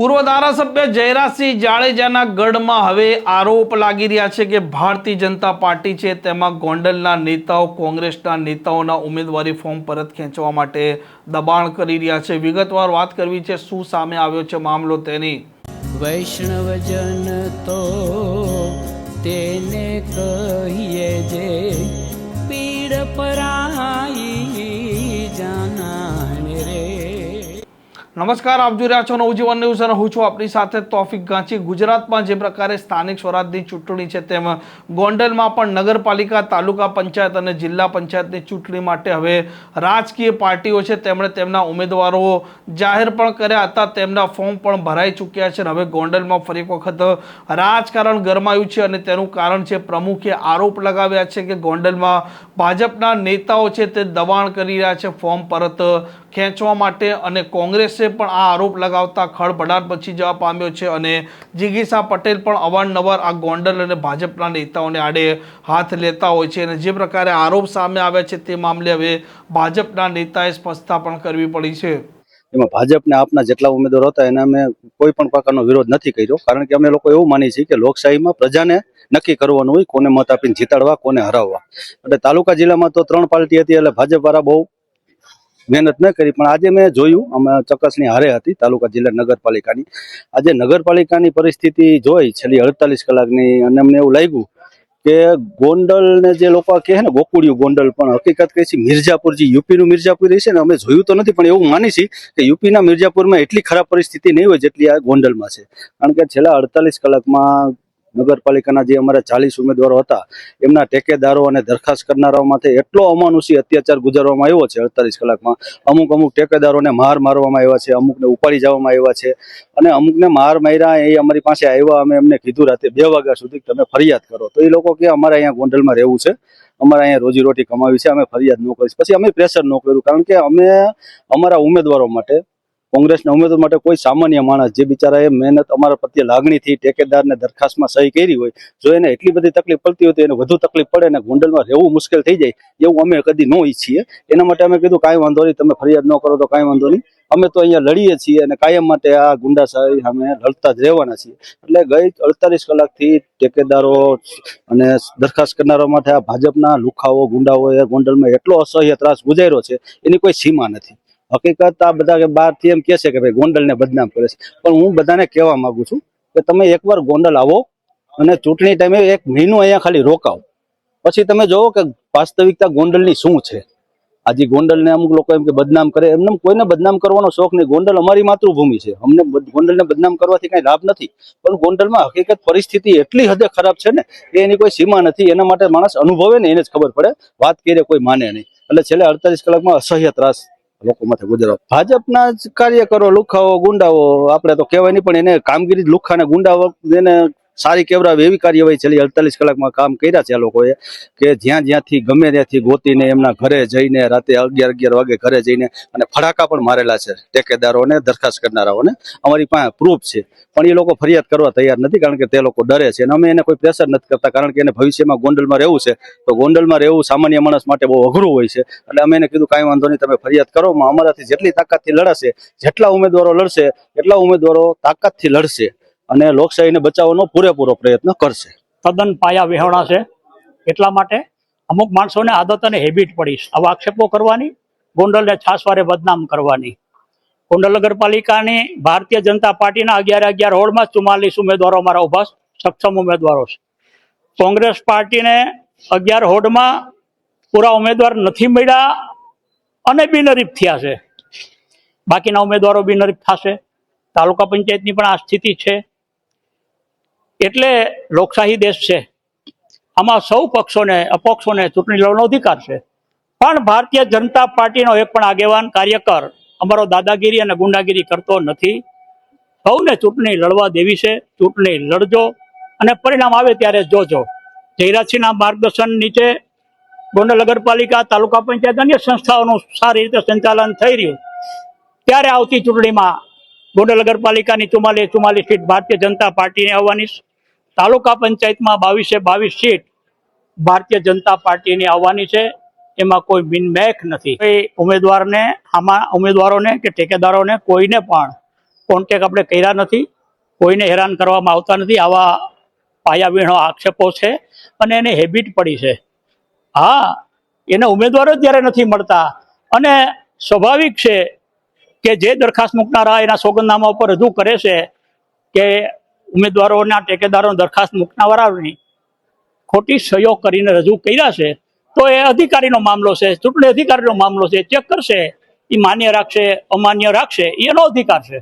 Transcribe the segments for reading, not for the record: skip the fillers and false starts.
પૂર્વ ધારાસભ્ય જયરાજસિંહ જાડેજાના ગઢમાં હવે આરોપ લાગી રહ્યા છે કે ભારતીય જનતા પાર્ટી છે તેમાં ગોંડલના નેતાઓ કોંગ્રેસના નેતાઓના ઉમેદવારી ફોર્મ પરત ખેંચવા માટે દબાણ કરી રહ્યા છે। વિગતવાર વાત કરવી છે શું સામે આવ્યો છે મામલો તેની। વૈષ્ણવજન તો તેને કહીએ જે પીડ પરાઈ જાનાને રે। નમસ્કાર, આપ જોઈ રહ્યા છો નવજીવન ન્યૂઝ અને હું છું આપની સાથે તોફિક ગાંચી। ગુજરાતમાં જે પ્રકારે સ્થાનિક સ્વરાજની ચૂંટણી છે તેમ ગોંડલમાં પણ નગરપાલિકા, તાલુકા પંચાયત અને જિલ્લા પંચાયતની ચૂંટણી માટે હવે રાજકીય પાર્ટીઓ છે તેમણે તેમના ઉમેદવારો જાહેર પણ કર્યા હતા, તેમના ફોર્મ પણ ભરાઈ ચૂક્યા છે। હવે ગોંડલમાં ફરી એક વખત રાજકારણ ગરમાયું છે અને તેનું કારણ છે પ્રમુખે આરોપ લગાવ્યા છે કે ગોંડલમાં ભાજપના નેતાઓ છે તે દબાણ કરી રહ્યા છે ફોર્મ પરત ખેંચવા માટે અને કોંગ્રેસે પણ આ આરોપ લગાવતા ખળભળાટ મચી જવા પામ્યો છે અને જિગીશા પટેલ પણ અવારનવાર આ ગોંડલ અને ભાજપના નેતાઓને આડે હાથ લેતા હોય છે અને જે પ્રકારે આરોપ સામે આવ્યા છે તે મામલે હવે ભાજપના નેતાએ સ્પષ્ટતા પણ કરવી પડી છે। એમાં ભાજપને આપના જેટલા ઉમેદવારો હતા એને અમે કોઈ પણ પ્રકારનો વિરોધ નથી કર્યો, કારણ કે અમે લોકો એવું માનીએ છીએ કે લોકશાહીમાં પ્રજાને નક્કી કરવાનું હોય કોને મત આપીને જીતાડવા, કોને હરાવવા। એટલે તાલુકા જિલ્લામાં તો 3 પાર્ટી હતી એટલે ભાજપ વાળા બહુ મહેનત ન કરી, પણ આજે મેં જોયું અમે ચકાસણી હારે હતી તાલુકા જિલ્લા નગરપાલિકાની। આજે નગરપાલિકાની પરિસ્થિતિ જોઈ છેલ્લી 48 કલાકની અને અમને એવું લાગ્યું કે ગોંડલ ને જે લોકો કહે છે ને ગોકુળિયું ગોંડલ, પણ હકીકત કહે છે મિર્ઝાપુર, જે યુપીનું મિર્ઝાપુર છે ને, અમે જોયું તો નથી પણ એવું માની છીએ કે યુપીના મિર્ઝાપુરમાં એટલી ખરાબ પરિસ્થિતિ નહીં હોય જેટલી આ ગોંડલમાં છે। કારણ કે છેલ્લા 48 કલાકમાં નગરપાલિકાના જે અમારા 40 ઉમેદવારો હતા એમના ટેકેદારો અને દરખાસ્ત કરનારાઓ માટે એટલો અમાનુષી અત્યાચાર ગુજારવામાં આવ્યો છે 48 કલાકમાં। અમુક ટેકેદારોને મારવામાં આવ્યા છે, અમુકને ઉપાડી જવામાં આવ્યા છે અને અમુકને માર્યા એ અમારી પાસે આવ્યા। અમે એમને કીધું રાતે 2 વાગ્યા સુધી તમે ફરિયાદ કરો, તો એ લોકો કે અમારે અહીંયા ગોંડલમાં રહેવું છે, અમારે અહીંયા રોજીરોટી કમાવી છે, અમે ફરિયાદ ન કરીશ। પછી અમે પ્રેશર ન કર્યું, કારણ કે અમે અમારા ઉમેદવારો માટે, કોંગ્રેસના ઉમેદવાર માટે કોઈ સામાન્ય માણસ જે બિચારાએ મહેનત અમારા પ્રત્યે લાગણીથી ટેકેદારને દરખાસ્તમાં સહી કરી હોય, જો એને એટલી બધી તકલીફ પડતી હોય તો એને વધુ તકલીફ પડે ને ગોંડલમાં રહેવું મુશ્કેલ થઈ જાય એવું અમે કદી ન ઈચ્છીએ। એના માટે અમે કીધું કાંઈ વાંધો નહીં, તમે ફરિયાદ ન કરો તો કાંઈ વાંધો નહીં, અમે તો અહીંયા લડીએ છીએ અને કાયમ માટે આ ગુંડાશાહી અમે લડતા જ રહેવાના છીએ। એટલે ગઈ 48 કલાકથી ટેકેદારો અને દરખાસ્ત કરનારા માટે આ ભાજપના લુખાઓ ગુંડાઓએ ગોંડલમાં એટલો અસહ્ય ત્રાસ ગુજાર્યો છે એની કોઈ સીમા નથી। હકીકત આ બધા બહારથી એમ કહે છે કે ભાઈ ગોંડલને બદનામ કરે છે, પણ હું બધાને કહેવા માંગુ છું કે તમે એકવાર ગોંડલ આવો અને ચૂંટણી ટાઈમે 1 મહિનો અહીંયા ખાલી રોકાવો, પછી તમે જોવો કે વાસ્તવિકતા ગોંડલની શું છે। આજે ગોંડલને અમુક લોકો એમ કે બદનામ કરે, એમને કોઈને બદનામ કરવાનો શોખ નહીં। ગોંડલ અમારી માતૃભૂમિ છે, અમને ગોંડલને બદનામ કરવાથી કઈ લાભ નથી, પણ ગોંડલમાં હકીકત પરિસ્થિતિ એટલી હદે ખરાબ છે ને કે એની કોઈ સીમા નથી। એના માટે માણસ અનુભવે ને એને જ ખબર પડે, વાત કરીએ કોઈ માને નહીં। એટલે છેલ્લે 48 કલાકમાં અસહ્ય ત્રાસ લોકો માથે ગુજરો। ભાજપના જ કાર્યકરો, લુખાઓ, ગુંડાઓ, આપણે તો કહેવાય નહીં પણ એને કામગીરી ગુંડા અને ગુંડાઓ એને સારી કેવરાવે એવી કાર્યવાહી છેલ્લી 48 કલાકમાં કામ કર્યા છે આ લોકોએ કે જ્યાંથી ગમે ત્યાંથી ગોતીને એમના ઘરે જઈને રાતે 11 વાગે ઘરે જઈને અને ફડાકા પણ મારેલા છે ટેકેદારોને, દરખાસ્ત કરનારાઓને। અમારી પાસે પ્રૂફ છે, પણ એ લોકો ફરિયાદ કરવા તૈયાર નથી, કારણ કે તે લોકો ડરે છે અને અમે એને કોઈ પ્રેશર નથી કરતા, કારણ કે એને ભવિષ્યમાં ગોંડલમાં રહેવું છે તો ગોંડલમાં રહેવું સામાન્ય માણસ માટે બહુ અઘરું હોય છે। એટલે અમે એને કીધું કાંઈ વાંધો નહીં, તમે ફરિયાદ કરો, અમારાથી જેટલી તાકાતથી લડાશે, જેટલા ઉમેદવારો લડશે એટલા ઉમેદવારો તાકાતથી લડશે અને લોકશાહીને બચાવવાનો પૂરેપૂરો પ્રયત્ન કરશે। તદ્દન પાયા વિહોણા છે, એટલા માટે અમુક માણસોને આદત અને હેબિટ પડી આવા આક્ષેપો કરવાની, ગોંડલને છાસવારે બદનામ કરવાની। ગોંડલ નગરપાલિકાની ભારતીય જનતા પાર્ટીના 11 હોડમાં 44 ઉમેદવારો અમારા ઉભા સક્ષમ ઉમેદવારો છે। કોંગ્રેસ પાર્ટીને 11 હોડમાં પૂરા ઉમેદવાર નથી મળ્યા અને બિનહરીફ થયા છે, બાકીના ઉમેદવારો બિનહરીફ થશે। તાલુકા પંચાયતની પણ આ સ્થિતિ છે। એટલે લોકશાહી દેશ છે, આમાં સૌ પક્ષોને અપક્ષોને ચૂંટણી લડવાનો અધિકાર છે, પણ ભારતીય જનતા પાર્ટીનો એક પણ આગેવાન કાર્યકર અમારો દાદાગીરી અને ગુંડાગીરી કરતો નથી। સૌને ચૂંટણી લડવા દેવી છે, ચૂંટણી લડજો અને પરિણામ આવે ત્યારે જોજો। જયરાજસિંહના માર્ગદર્શન નીચે ગોંડલ નગરપાલિકા, તાલુકા પંચાયત અન્ય સંસ્થાઓનું સારી રીતે સંચાલન થઈ રહ્યું, ત્યારે આવતી ચૂંટણીમાં ગોંડલ નગરપાલિકાની 44 સીટ ભારતીય જનતા પાર્ટીને આવવાની, તાલુકા પંચાયતમાં 22 સીટ ભારતીય જનતા પાર્ટીની આવવાની છે। એમાં કોઈ બિનમેખ નથી। ઉમેદવારોને કે ટેકેદારોને કોઈને પણ કોન્ટેક્ટ આપણે કર્યા નથી, કોઈને હેરાન કરવામાં આવતા નથી. આવા પાયાવિહોણા આક્ષેપો છે અને એને હેબિટ પડી છે. હા, એને ઉમેદવારો જ જ્યારે નથી મળતા અને સ્વાભાવિક છે કે જે દરખાસ્ત મૂકનારા એના સોગંદનામા ઉપર રજૂ કરે છે કે ઉમેદવારોના ટેકેદારો દરખાસ્ત મૂકનારાની ખોટી સહીઓ કરીને રજૂ કર્યા છે, તો એ અધિકારીનો મામલો છે, ચૂંટણી અધિકારીનો મામલો છે. ચેક કરશે, એ માન્ય રાખશે અમાન્ય રાખશે એ એનો અધિકાર છે.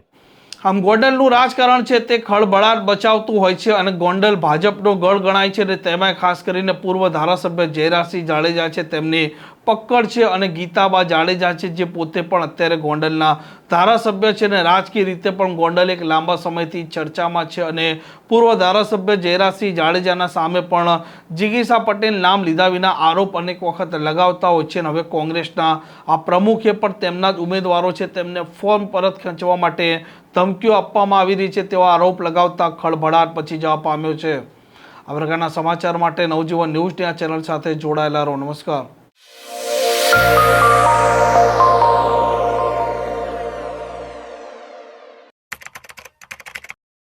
આમ ગોંડલનું રાજકારણ છે તે ખળભળાટ બચાવતું હોય છે અને ગોંડલ ભાજપનો ગઢ ગણાય છે અને તેમાં ખાસ કરીને પૂર્વ ધારાસભ્ય જયરાજસિંહ જાડેજા છે તેમની પકડ છે અને ગીતાબા જાડેજા છે જે પોતે પણ અત્યારે ગોંડલના ધારાસભ્ય છે અને રાજકીય રીતે પણ ગોંડલ એક લાંબા સમયથી ચર્ચામાં છે અને પૂર્વ ધારાસભ્ય જયરાજસિંહ જાડેજાના સામે પણ જિગીષા પટેલ નામ લીધા વિના આરોપ અનેક વખત લગાવતા હોય છે અને હવે કોંગ્રેસના આ પ્રમુખે પણ તેમના જ ઉમેદવારો છે તેમને ફોર્મ પરત ખેંચવા માટે ધમકીઓ આપવામાં આવી રહી છે તેવા આરોપ લગાવતા ખળભળાટ પછી જવા પામ્યો છે. આ પ્રકારના સમાચાર માટે નવજીવન ન્યૂઝની આ ચેનલ સાથે જોડાયેલા રહો. નમસ્કાર.